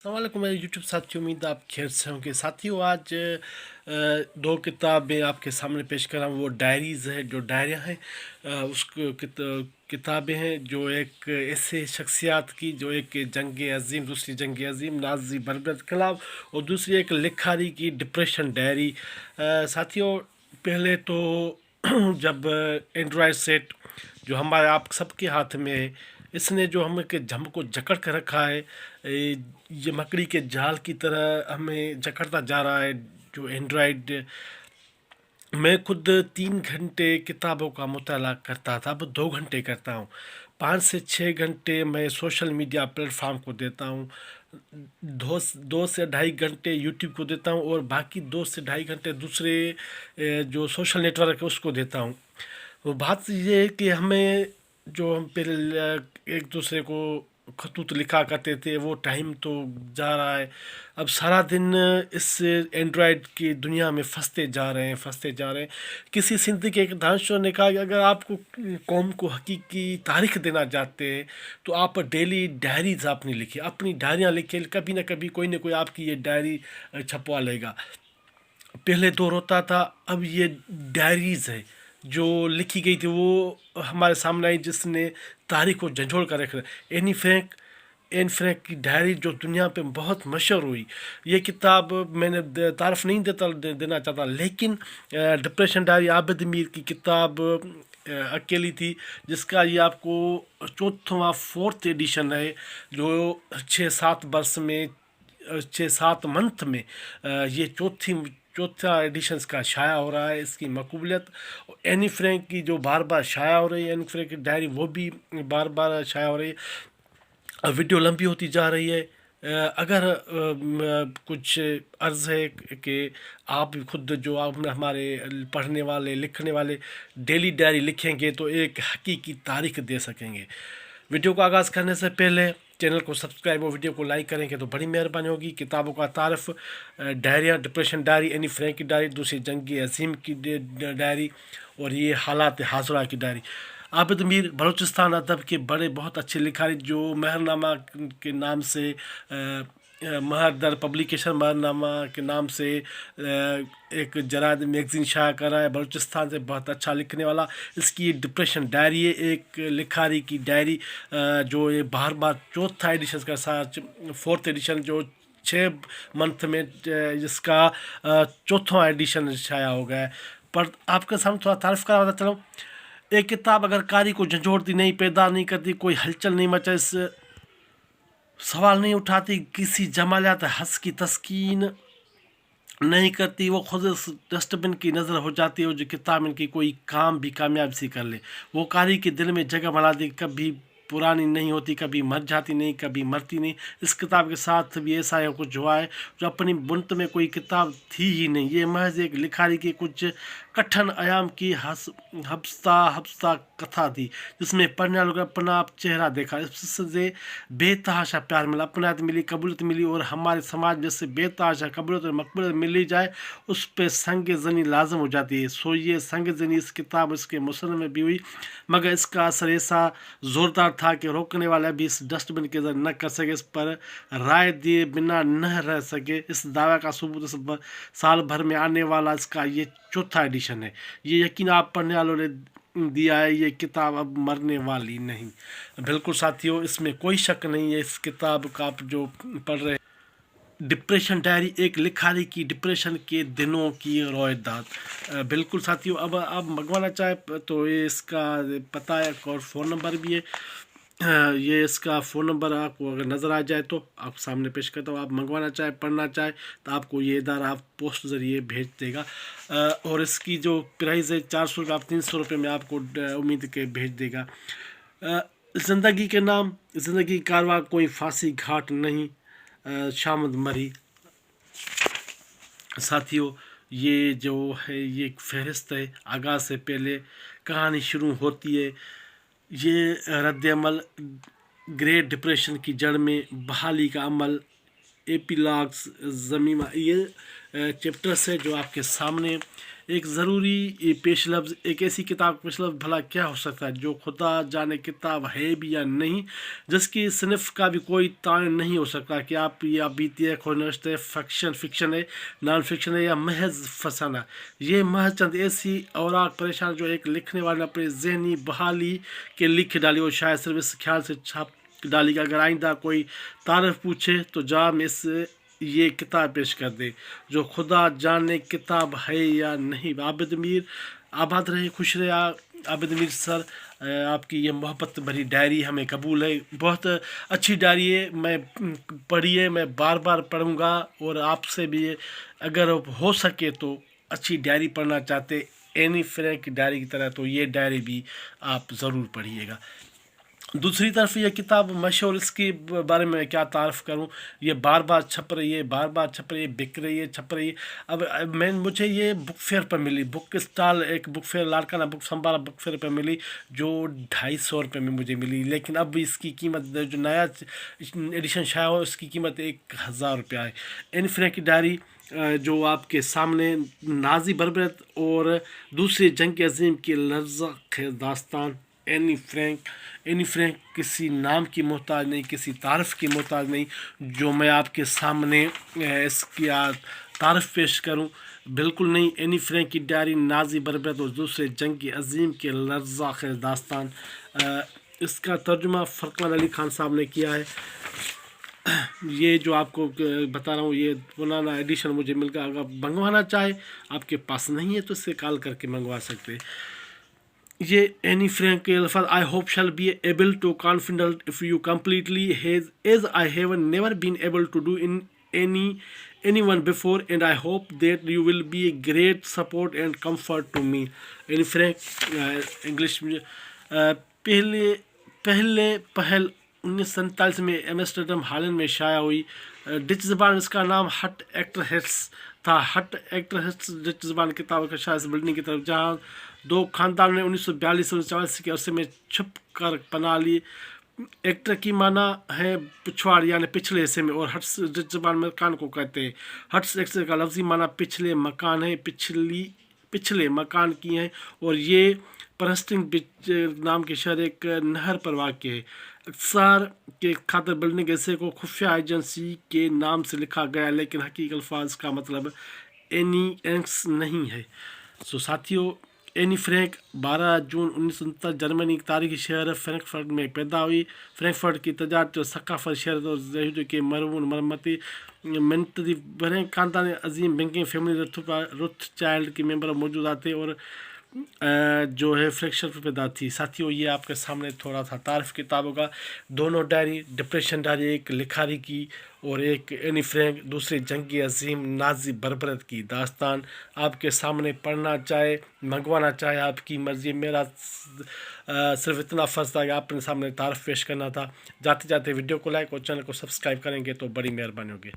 अस्सलामुअलैकुम मेरे यूट्यूब साथी, उम्मीद है आप खैर से होंगे। साथियों, आज दो किताबें आपके सामने पेश कर रहा हूँ। वो डायरीज़ है, जो डायरियाँ हैं, उसको किताबें हैं जो एक ऐसे शख्सियात की जो एक जंग अज़ीम, दूसरी जंग अज़ीम नाज़ी बरबद के खिलाफ, और दूसरी एक लिखारी की डिप्रेशन डायरी। साथियों, पहले तो जब एंड्रॉयड सेट जो हमारे आप सबके हाथ में है, इसने जो हमको जकड़ कर रखा है, ये मकड़ी के जाल की तरह हमें जकड़ता जा रहा है। जो एंड्रॉयड, मैं खुद 3 घंटे किताबों का मुताला करता था, अब 2 घंटे करता हूँ। 5 से 6 घंटे मैं सोशल मीडिया प्लेटफार्म को देता हूँ। 2 से ढाई घंटे यूट्यूब को देता हूँ, और बाकी 2 से ढाई घंटे दूसरे जो सोशल नेटवर्क है उसको देता हूँ। वो बात ये है कि हमें, जो हम पहले एक दूसरे को खतूत लिखा करते थे, वो टाइम तो जा रहा है। अब सारा दिन इस एंड्रॉयड की दुनिया में फंसते जा रहे हैं। किसी सिंधी के एक दानशवर ने कहा कि अगर आपको कौम को हकीकी तारीख देना चाहते हैं तो आप डेली डायरीज आपने लिखी, अपनी डायरियाँ लिखिए, कभी ना कभी कोई ना कोई आपकी ये डायरी छपवा लेगा। पहले दौर होता था, अब ये डायरीज़ है जो लिखी गई थी, वो हमारे सामने आई, जिसने तारीख को झंझोड़ कर रख एन फ्रैंक की डायरी जो दुनिया पे बहुत मशहूर हुई। ये किताब मैंने तारफ़ नहीं देना चाहता, लेकिन डिप्रेशन डायरी आबिद मीर की किताब अकेली थी, जिसका ये आपको चौथवा फोर्थ एडिशन है, जो 6-7 वर्ष में, 6-7 मंथ में ये चौथा एडिशंस का शाया हो रहा है। इसकी मकबूलियत एनी फ्रैंक की जो बार बार शाया हो रही है, एनी फ्रैंक की डायरी वो भी बार बार शाया हो रही है। अब वीडियो लंबी होती जा रही है। अगर कुछ अर्ज़ है कि आप खुद, जो आप हमारे पढ़ने वाले लिखने वाले डेली डायरी लिखेंगे तो एक हकीकी तारीख दे सकेंगे। वीडियो को आगाज़ करने से पहले चैनल को सब्सक्राइब और वीडियो को लाइक करेंगे तो बड़ी मेहरबानी होगी। किताबों का तारफ़, डायरियाँ, डिप्रेशन डायरी, एनी फ्रैंक की डायरी, दूसरी जंग अज़ीम की डायरी, और ये हालात हाज़रा की डायरी। आबिद मीर बलूचिस्तान अदब के बड़े बहुत अच्छे लिखारी, जो महरनामा के नाम से, महरदर पब्लिकेशन महरनामा के नाम से एक जराद मैगज़ीन शाया कर रहा है, बलूचिस्तान से बहुत अच्छा लिखने वाला। इसकी डिप्रेशन डायरी है, एक लिखारी की डायरी, जो ये बार बार चौथा एडिशन का साथ, फोर्थ एडिशन जो 6 मंथ में, जिसका चौथा एडिशन शाया हो गया है। पर आपके सामने थोड़ा तारीफ़ करा बताता चलो। एक किताब अगर कारी को झंझोड़ती नहीं, पैदा नहीं करती, कोई हलचल नहीं मचा, इस सवाल नहीं उठाती, किसी जमालियात हंस की तस्कीन नहीं करती, वो खुद इस डस्टबिन की नज़र हो जाती है, और जो किताब इनकी कोई काम भी कामयाब सी कर ले, वो कारी के दिल में जगह बना दी, कभी पुरानी नहीं होती, कभी मर जाती नहीं, कभी मरती नहीं। इस किताब के साथ भी ऐसा है कुछ हुआ है, जो अपनी बुनत में कोई किताब थी ही नहीं। ये महज एक लिखारी की कुछ कठिन आयाम की हफ्ता हफ्ता कथा थी, जिसमें पढ़ने वालों को अपना आप चेहरा देखा, इससे बेतहाशा प्यार मिला, अपनायत मिली, कबूलियत मिली, और हमारे समाज में से बेतहाशा कबूलियत और मकबूलियत मिली जाए, उस पर संग ज़नी लाजम हो जाती है। सो ये संग ज़नी इस किताब, इसके मुसन्नफ़ में भी हुई, मगर इसका असर ऐसा ज़ोरदार था कि रोकने वाला भी इस डस्टबिन के ज़रिए न कर सके, इस पर राय दिए बिना न रह सके। इस दावा का सबूत इस साल भर में आने वाला इसका ये चौथा एडिशन है। ये यकीन आप पढ़ने वालों ने दिया है, ये किताब अब मरने वाली नहीं। बिल्कुल साथियों, इसमें कोई शक नहीं है। इस किताब का आप जो पढ़ रहे हैं, डिप्रेशन डायरी, एक लिखारी की डिप्रेशन के दिनों की रोयदाद। बिल्कुल साथियों, अब आप मंगवाना चाहे तो ये इसका पता है और फ़ोन नंबर भी है। ये इसका फ़ोन नंबर आपको अगर नज़र आ जाए तो आप सामने पेश करता हूँ। आप मंगवाना चाहे, पढ़ना चाहे, तो आपको ये इदारा आप पोस्ट ज़रिए भेज देगा। और इसकी जो प्राइस है 400 रुपये, आप 300 रुपये में आपको उम्मीद के भेज देगा। ज़िंदगी के नाम, ज़िंदगी कारवा, कोई फांसी घाट नहीं, शामद मरी। साथियों, ये जो है ये एक फहरिस्त है। आगाज़ से पहले कहानी शुरू होती है, ये रद्द-ए-अमल, ग्रेट डिप्रेशन की जड़ में बहाली का अमल, एपिलॉग्स ज़मीमा, ये चैप्टर्स है जो आपके सामने। ایک ضروری پیش لفظ، ایک ایسی کتاب پیش لفظ بھلا کیا ہو سکتا ہے جو خدا جانے کتاب ہے بھی یا نہیں، جس کی صنف کا بھی کوئی تعین نہیں ہو سکتا کہ آپ یا بیتی ہے، کھونشت ہے، فکشن ہے، نان فکشن ہے یا محض فسانہ. یہ محض چند ایسی اوراق پریشان جو ایک لکھنے والے نے اپنے ذہنی بحالی کے لکھ ڈالی، اور شاید صرف اس خیال سے چھاپ ڈالی کہ اگر آئندہ کوئی تعارف پوچھے تو جا میں اس یہ کتاب پیش کر دے جو خدا جانے کتاب ہے یا نہیں. عابد میر آباد رہے، خوش رہے عابد میر سر. آپ کی یہ محبت بھری ڈائری ہمیں قبول ہے، بہت اچھی ڈائری ہے. میں پڑھیے، میں بار بار پڑھوں گا، اور آپ سے بھی اگر ہو سکے تو اچھی ڈائری پڑھنا چاہتے اینی فرینک کی ڈائری کی طرح تو یہ ڈائری بھی آپ ضرور پڑھیے گا. دوسری طرف یہ کتاب مشہور، اس کے بارے میں کیا تعارف کروں، یہ بار بار چھپ رہی ہے، بک رہی ہے، چھپ رہی ہے. اب مجھے یہ بک فیئر پر ملی، بک اسٹال، ایک بک فیئر لاڑکانہ بک سنبھالا بک فیئر پہ ملی جو 250 روپے میں مجھے ملی. لیکن اب اس کی قیمت جو نیا ایڈیشن شائع ہو اس کی قیمت 1000 روپیہ ہے. این فرینک کی ڈائری جو آپ کے سامنے نازی بربریت اور دوسری جنگ عظیم کی لرزہ خیز داستان. اینی فرینک کسی نام کی محتاج نہیں، کسی تعارف کی محتاج نہیں جو میں آپ کے سامنے اس کی تعارف پیش کروں، بالکل نہیں. اینی فرینک کی ڈائری نازی بربریت اور دوسرے جنگ عظیم کے لرزہ خیز داستان. اس کا ترجمہ فرقان علی خان صاحب نے کیا ہے. یہ جو آپ کو بتا رہا ہوں یہ پرانا ایڈیشن مجھے مل گیا. اگر منگوانا چاہے، آپ کے پاس نہیں ہے تو اس سے کال کر کے منگوا سکتے. یہ اینی فرینک کے الفاظ: I hope shall be able to confident if you completely as I have never been able to do in anyone before, and I hope that you will be a great support and comfort to me. Anne Frank English میں پہل 1947 میں Amsterdam Holland میں شائع ہوئی. Dutch زبان اس کا نام ہٹ actor hates تھا. ہٹ ایکٹر ہیٹس ڈچ زبان کتاب کا شائع بلڈنگ کی طرف، جہاں دو خاندانوں نے 1942 سے 1944 کے عرصے میں چھپ کر پناہ لی. ایکٹر کی معنی ہے پچھواڑ یعنی پچھلے حصے میں، اور ہٹس ڈچ زبان میں مکان کو کہتے ہیں. ہٹس ایکٹر کا لفظی معنی پچھلے مکان ہے، پچھلے مکان کی ہیں، اور یہ پرسٹنگ بچ نام کے شہر ایک نہر پر واقع ہے. اختصار کے خاطر بلڈنگ حصے کو خفیہ ایجنسی کے نام سے لکھا گیا، لیکن حقیقی الفاظ کا مطلب اینی اینکس نہیں ہے. ساتھیو، اینی فرینک 12 جون 1939 جرمنی کے تاریخی شہر فرینکفرٹ میں پیدا ہوئی. فرینکفرٹ کی تجارتی اور ثقافت، شہرت اور یہودیوں کے مرہون مرمتی منتدی فرینک خاندان عظیم بینکنگ فیملی رتھ چائلڈ کے ممبر موجودہ تھے اور جو ہے فرینکفرٹ میں پیدا تھی. ساتھیوں، یہ آپ کے سامنے تھوڑا تھا تعارف کتابوں کا. دونوں ڈائری، ڈپریشن ڈائری ایک لکھاری کی اور ایک اینی فرینک دوسری جنگی عظیم نازی بربریت کی داستان آپ کے سامنے پڑھنا چاہے، منگوانا چاہے آپ کی مرضی. میرا صرف اتنا فرض تھا کہ آپ کے سامنے تعارف پیش کرنا تھا. جاتے جاتے ویڈیو کو لائک اور چینل کو سبسکرائب کریں گے تو بڑی مہربانی ہوگی.